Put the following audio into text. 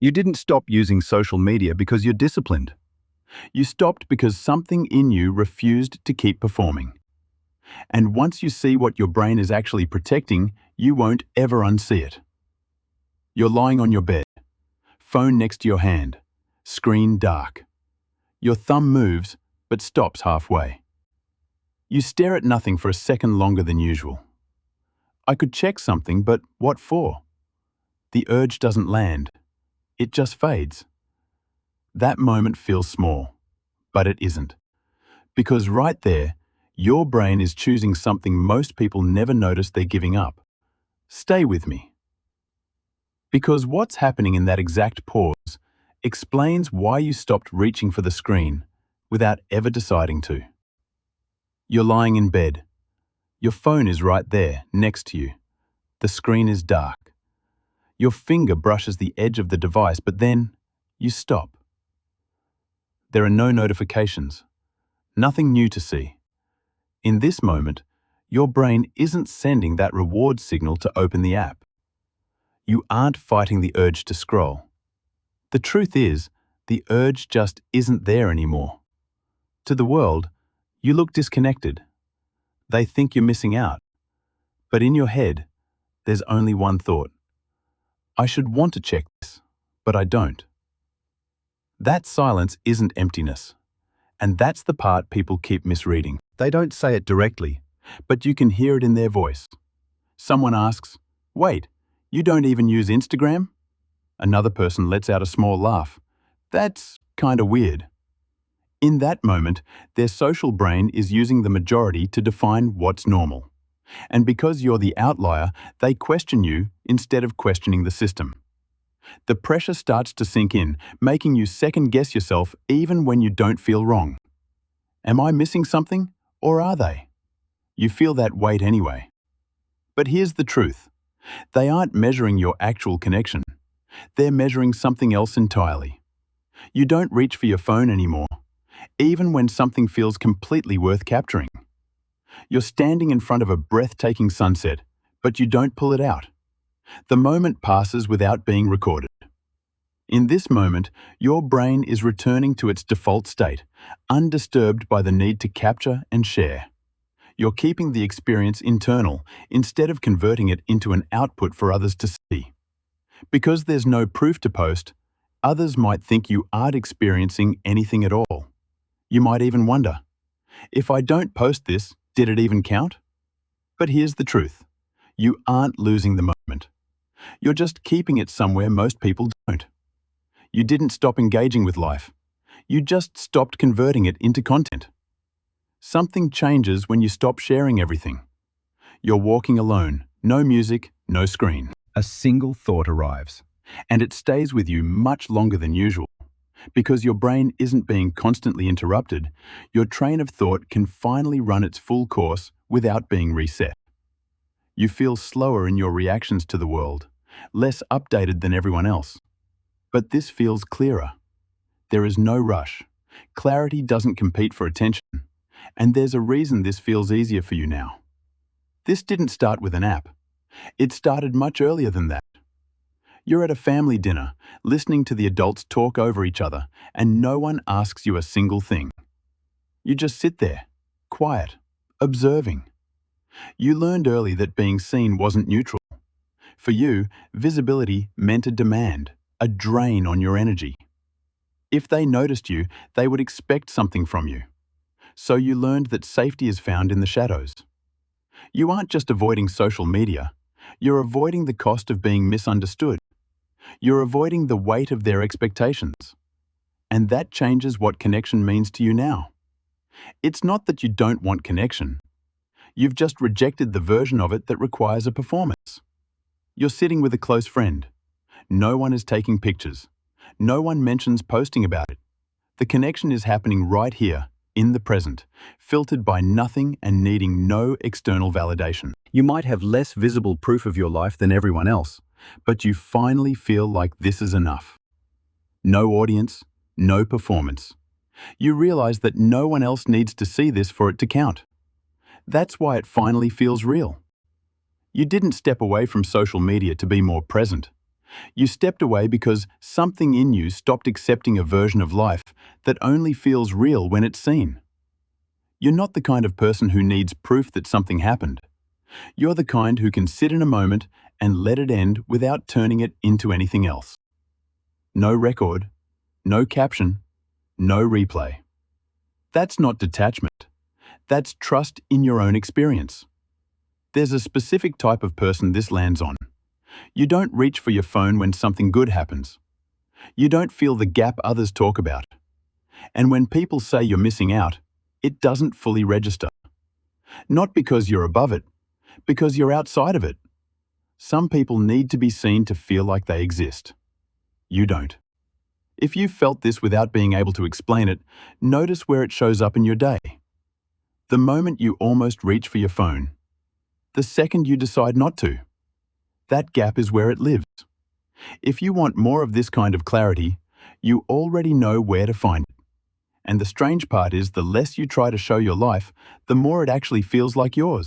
You didn't stop using social media because you're disciplined. You stopped because something in you refused to keep performing. And once you see what your brain is actually protecting, you won't ever unsee it. You're lying on your bed, phone next to your hand, screen dark. Your thumb moves, but stops halfway. You stare at nothing for a second longer than usual. I could check something, but what for? The urge doesn't land. It just fades. That moment feels small, but it isn't. Because right there, your brain is choosing something most people never notice they're giving up. Stay with me. Because what's happening in that exact pause explains why you stopped reaching for the screen without ever deciding to. You're lying in bed. Your phone is right there, next to you. The screen is dark. Your finger brushes the edge of the device, but then you stop. There are no notifications, nothing new to see. In this moment, your brain isn't sending that reward signal to open the app. You aren't fighting the urge to scroll. The truth is, the urge just isn't there anymore. To the world, you look disconnected. They think you're missing out. But in your head, there's only one thought. I should want to check this, but I don't. That silence isn't emptiness. And that's the part people keep misreading. They don't say it directly, but you can hear it in their voice. Someone asks, "Wait, you don't even use Instagram?" Another person lets out a small laugh. That's kinda weird. In that moment, their social brain is using the majority to define what's normal. And because you're the outlier, they question you instead of questioning the system. The pressure starts to sink in, making you second-guess yourself even when you don't feel wrong. Am I missing something, or are they? You feel that weight anyway. But here's the truth. They aren't measuring your actual connection. They're measuring something else entirely. You don't reach for your phone anymore, even when something feels completely worth capturing. You're standing in front of a breathtaking sunset, but you don't pull it out. The moment passes without being recorded. In this moment, your brain is returning to its default state, undisturbed by the need to capture and share. You're keeping the experience internal instead of converting it into an output for others to see. Because there's no proof to post, others might think you aren't experiencing anything at all. You might even wonder, if I don't post this, did it even count? But here's the truth. You aren't losing the moment. You're just keeping it somewhere most people don't. You didn't stop engaging with life. You just stopped converting it into content. Something changes when you stop sharing everything. You're walking alone, no music, no screen. A single thought arrives, and it stays with you much longer than usual. Because your brain isn't being constantly interrupted, your train of thought can finally run its full course without being reset. You feel slower in your reactions to the world, less updated than everyone else. But this feels clearer. There is no rush. Clarity doesn't compete for attention. And there's a reason this feels easier for you now. This didn't start with an app. It started much earlier than that. You're at a family dinner, listening to the adults talk over each other, and no one asks you a single thing. You just sit there, quiet, observing. You learned early that being seen wasn't neutral. For you, visibility meant a demand, a drain on your energy. If they noticed you, they would expect something from you. So you learned that safety is found in the shadows. You aren't just avoiding social media, you're avoiding the cost of being misunderstood. You're avoiding the weight of their expectations. And that changes what connection means to you now. It's not that you don't want connection. You've just rejected the version of it that requires a performance. You're sitting with a close friend. No one is taking pictures. No one mentions posting about it. The connection is happening right here, in the present, filtered by nothing and needing no external validation. You might have less visible proof of your life than everyone else, but you finally feel like this is enough. No audience, no performance. You realize that no one else needs to see this for it to count. That's why it finally feels real. You didn't step away from social media to be more present. You stepped away because something in you stopped accepting a version of life that only feels real when it's seen. You're not the kind of person who needs proof that something happened. You're the kind who can sit in a moment and let it end without turning it into anything else. No record, no caption, no replay. That's not detachment. That's trust in your own experience. There's a specific type of person this lands on. You don't reach for your phone when something good happens. You don't feel the gap others talk about. And when people say you're missing out, it doesn't fully register. Not because you're above it, because you're outside of it. Some people need to be seen to feel like they exist. You don't. If you've felt this without being able to explain it, notice where it shows up in your day. The moment you almost reach for your phone. The second you decide not to. That gap is where it lives. If you want more of this kind of clarity, you already know where to find it. And the strange part is the less you try to show your life, the more it actually feels like yours.